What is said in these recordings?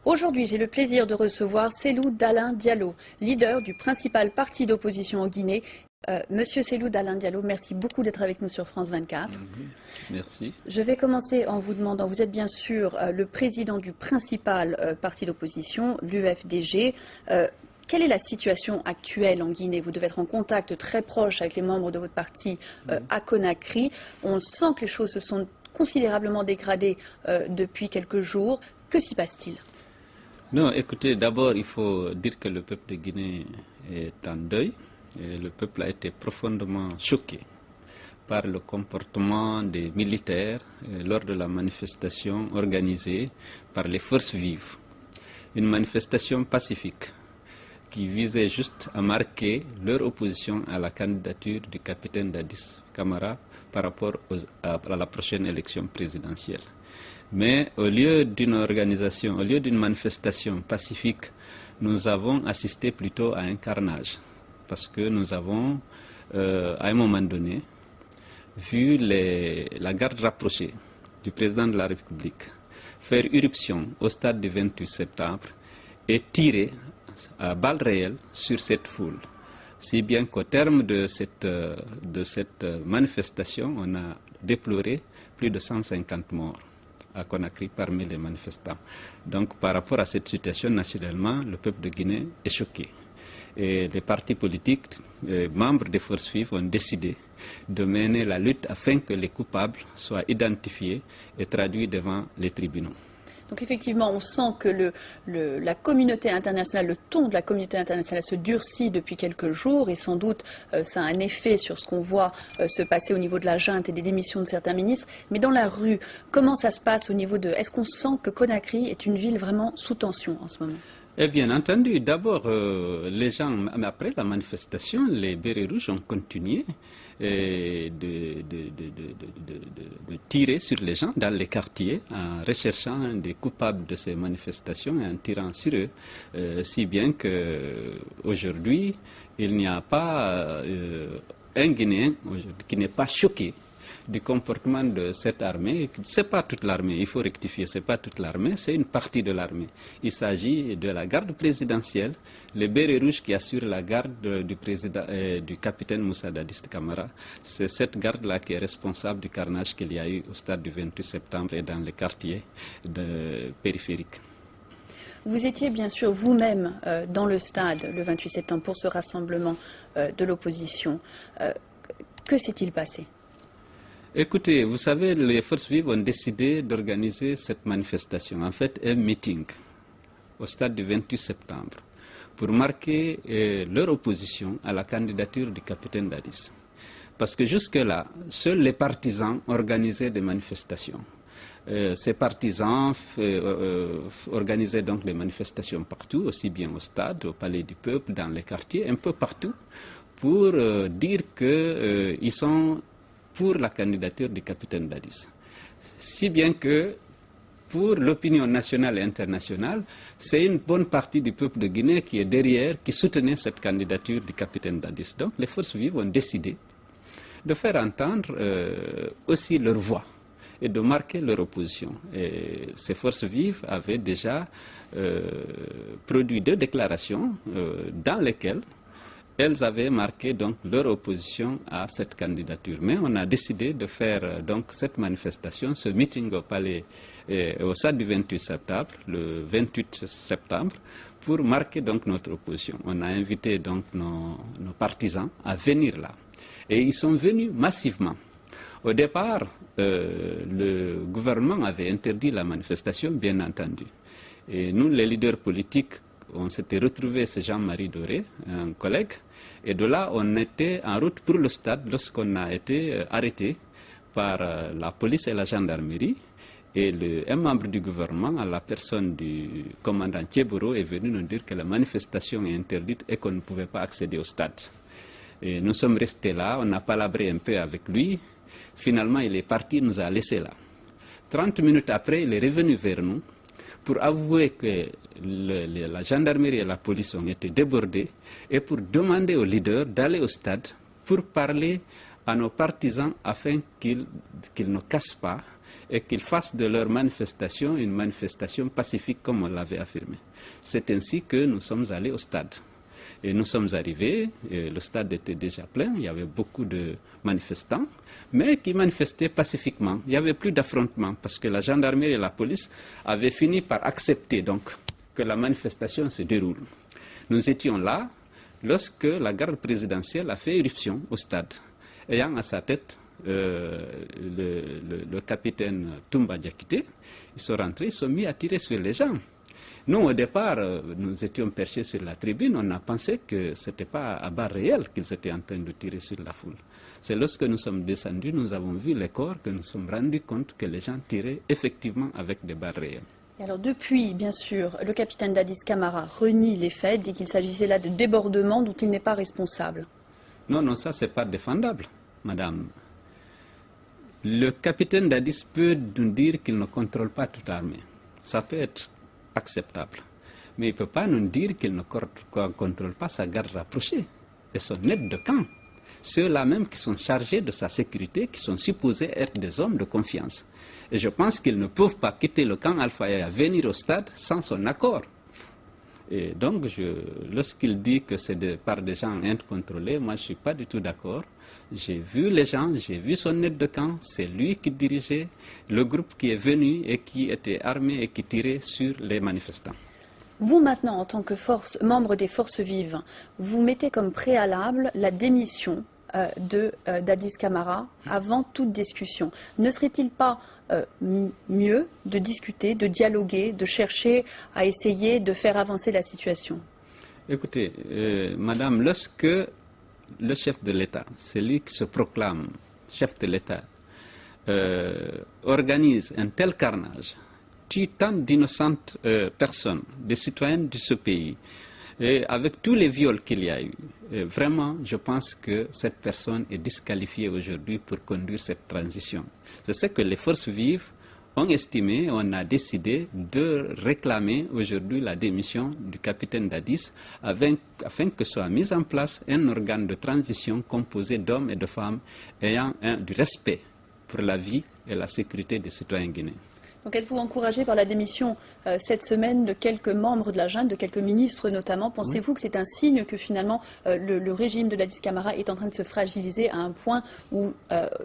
Aujourd'hui, j'ai le plaisir de recevoir Cellou Dalein Diallo, leader du principal parti d'opposition en Guinée. Monsieur Cellou Dalein Diallo, merci beaucoup d'être avec nous sur France 24. Merci. Je vais commencer en vous demandant, vous êtes bien sûr le président du principal parti d'opposition, l'UFDG. Quelle est la situation actuelle en Guinée? Vous devez être en contact très proche avec les membres de votre parti à Conakry. On sent que les choses se sont considérablement dégradées depuis quelques jours. Que s'y passe-t-il? Non, écoutez, d'abord, il faut dire que le peuple de Guinée est en deuil. Et le peuple a été profondément choqué par le comportement des militaires lors de la manifestation organisée par les forces vives. Une manifestation pacifique qui visait juste à marquer leur opposition à la candidature du capitaine Dadis Camara par rapport à la prochaine élection présidentielle. Mais au lieu d'une manifestation pacifique, nous avons assisté plutôt à un carnage. Parce que nous avons, à un moment donné, vu la garde rapprochée du président de la République faire irruption au stade du 28 septembre et tirer à balles réelles sur cette foule. Si bien qu'au terme de cette manifestation, on a déploré plus de 150 morts à Conakry parmi les manifestants. Donc par rapport à cette situation, naturellement, le peuple de Guinée est choqué. Et les partis politiques, membres des forces vives, ont décidé de mener la lutte afin que les coupables soient identifiés et traduits devant les tribunaux. Donc effectivement, on sent que la communauté internationale, le ton de la communauté internationale se durcit depuis quelques jours et sans doute ça a un effet sur ce qu'on voit se passer au niveau de la junte et des démissions de certains ministres. Mais dans la rue, comment ça se passe au niveau de... Est-ce qu'on sent que Conakry est une ville vraiment sous tension en ce moment? Et bien entendu, d'abord, les gens, après la manifestation, les bérets rouges ont continué de tirer sur les gens dans les quartiers en recherchant des coupables de ces manifestations et en tirant sur eux, si bien qu'aujourd'hui, il n'y a pas un Guinéen qui n'est pas choqué du comportement de cette armée. Ce n'est pas toute l'armée, il faut rectifier, ce n'est pas toute l'armée, c'est une partie de l'armée. Il s'agit de la garde présidentielle, les bérets rouges qui assurent la garde du capitaine Moussa Dadis Camara. C'est cette garde-là qui est responsable du carnage qu'il y a eu au stade du 28 septembre et dans les quartiers périphériques. Vous étiez bien sûr vous-même dans le stade le 28 septembre pour ce rassemblement de l'opposition. Que s'est-il passé? Écoutez, vous savez, les forces vives ont décidé d'organiser cette manifestation, en fait un meeting au stade du 28 septembre pour marquer leur opposition à la candidature du capitaine Dadis. Parce que jusque-là, seuls les partisans organisaient des manifestations. Ces partisans organisaient donc des manifestations partout, aussi bien au stade, au palais du peuple, dans les quartiers, un peu partout, pour dire qu'ils sont pour la candidature du capitaine Dadis. Si bien que pour l'opinion nationale et internationale, c'est une bonne partie du peuple de Guinée qui est derrière, qui soutenait cette candidature du capitaine Dadis. Donc les forces vives ont décidé de faire entendre aussi leur voix et de marquer leur opposition. Et ces forces vives avaient déjà produit 2 déclarations dans lesquelles elles avaient marqué donc leur opposition à cette candidature. Mais on a décidé de faire donc cette manifestation, ce meeting au palais, au stade du 28 septembre, le 28 septembre, pour marquer donc notre opposition. On a invité donc nos partisans à venir là. Et ils sont venus massivement. Au départ, le gouvernement avait interdit la manifestation, bien entendu. Et nous, les leaders politiques, on s'était retrouvés, c'est Jean-Marie Doré, un collègue, et de là, on était en route pour le stade lorsqu'on a été arrêté par la police et la gendarmerie. Et un membre du gouvernement, à la personne du commandant Thieboro, est venu nous dire que la manifestation est interdite et qu'on ne pouvait pas accéder au stade. Et nous sommes restés là, on a palabré un peu avec lui. Finalement, il est parti, il nous a laissés là. 30 minutes après, il est revenu vers nous pour avouer que la gendarmerie et la police ont été débordées et pour demander aux leaders d'aller au stade pour parler à nos partisans afin qu'ils ne cassent pas et qu'ils fassent de leur manifestation une manifestation pacifique comme on l'avait affirmé. C'est ainsi que nous sommes allés au stade. Et nous sommes arrivés, et le stade était déjà plein, il y avait beaucoup de manifestants, mais qui manifestaient pacifiquement. Il n'y avait plus d'affrontement parce que la gendarmerie et la police avaient fini par accepter donc que la manifestation se déroule. Nous étions là lorsque la garde présidentielle a fait éruption au stade, ayant à sa tête le capitaine Toumba Diakité. Ils sont rentrés, ils sont mis à tirer sur les gens. Nous, au départ, nous étions perchés sur la tribune, on a pensé que ce n'était pas à barre réelle qu'ils étaient en train de tirer sur la foule. C'est lorsque nous sommes descendus, nous avons vu les corps, que nous nous sommes rendus compte que les gens tiraient effectivement avec des balles réelles. Et alors depuis, bien sûr, le capitaine Dadis Camara renie les faits, dit qu'il s'agissait là de débordements dont il n'est pas responsable. Non, ça, ce n'est pas défendable, madame. Le capitaine Dadis peut nous dire qu'il ne contrôle pas toute l'armée. Ça peut être acceptable. Mais il ne peut pas nous dire qu'il ne contrôle pas sa garde rapprochée et son aide de camp. Ceux-là même qui sont chargés de sa sécurité, qui sont supposés être des hommes de confiance. Et je pense qu'ils ne peuvent pas quitter le camp Alpha Yaya, venir au stade sans son accord. Et donc, lorsqu'il dit que c'est par des gens incontrôlés, moi je ne suis pas du tout d'accord. J'ai vu les gens, j'ai vu son aide de camp, c'est lui qui dirigeait le groupe qui est venu et qui était armé et qui tirait sur les manifestants. Vous maintenant, en tant que membre des forces vives, vous mettez comme préalable la démission de Dadis Camara avant toute discussion. Ne serait-il pas mieux de discuter, de dialoguer, de chercher à essayer de faire avancer la situation? Écoutez, madame, lorsque le chef de l'État, celui qui se proclame chef de l'État, organise un tel carnage, tue tant d'innocentes personnes, des citoyens de ce pays, et avec tous les viols qu'il y a eu, vraiment, je pense que cette personne est disqualifiée aujourd'hui pour conduire cette transition. C'est ce que les forces vives ont estimé, on a décidé de réclamer aujourd'hui la démission du capitaine Dadis afin que soit mis en place un organe de transition composé d'hommes et de femmes ayant du respect pour la vie et la sécurité des citoyens guinéens. Donc êtes-vous encouragé par la démission cette semaine de quelques membres de la junte, de quelques ministres notamment? Pensez-vous que c'est un signe que finalement le régime de Dadis Camara est en train de se fragiliser à un point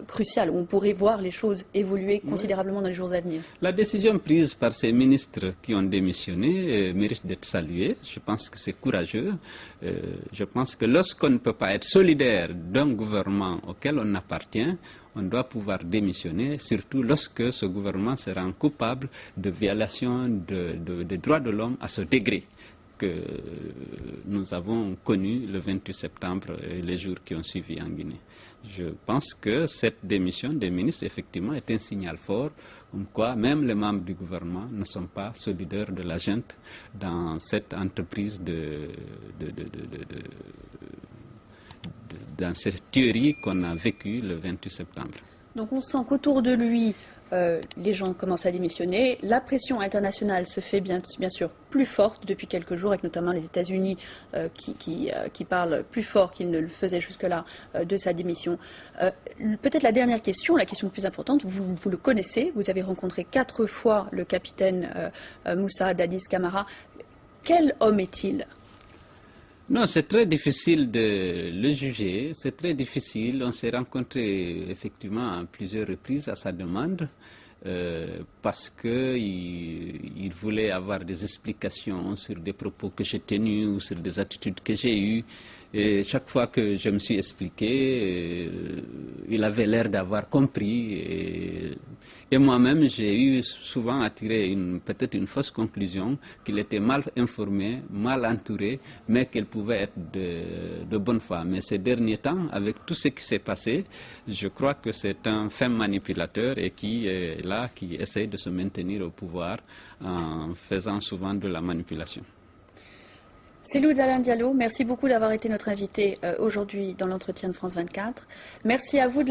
crucial, où on pourrait voir les choses évoluer considérablement dans les jours à venir? La décision prise par ces ministres qui ont démissionné mérite d'être saluée. Je pense que c'est courageux. Je pense que lorsqu'on ne peut pas être solidaire d'un gouvernement auquel on appartient, on doit pouvoir démissionner, surtout lorsque ce gouvernement sera coupable de violation des droits de l'homme à ce degré que nous avons connu le 28 septembre et les jours qui ont suivi en Guinée. Je pense que cette démission des ministres, effectivement, est un signal fort, comme quoi même les membres du gouvernement ne sont pas solidaires de la junte dans cette entreprise dans cette théorie qu'on a vécue le 28 septembre. Donc on sent qu'autour de lui, les gens commencent à démissionner. La pression internationale se fait bien sûr plus forte depuis quelques jours, avec notamment les États-Unis qui parlent plus fort qu'ils ne le faisaient jusque-là de sa démission. Peut-être la dernière question, la question la plus importante, vous le connaissez, vous avez rencontré 4 fois le capitaine Moussa Dadis Camara. Quel homme est-il ? Non, c'est très difficile de le juger, c'est très difficile. On s'est rencontrés effectivement à plusieurs reprises à sa demande parce qu'il voulait avoir des explications sur des propos que j'ai tenus ou sur des attitudes que j'ai eues. Et chaque fois que je me suis expliqué, il avait l'air d'avoir compris. Et moi-même, j'ai eu souvent à tirer peut-être une fausse conclusion, qu'il était mal informé, mal entouré, mais qu'il pouvait être de bonne foi. Mais ces derniers temps, avec tout ce qui s'est passé, je crois que c'est un fin manipulateur et qui est là, qui essaie de se maintenir au pouvoir en faisant souvent de la manipulation. Cellou Dalein Diallo, merci beaucoup d'avoir été notre invité aujourd'hui dans l'entretien de France 24. Merci à vous de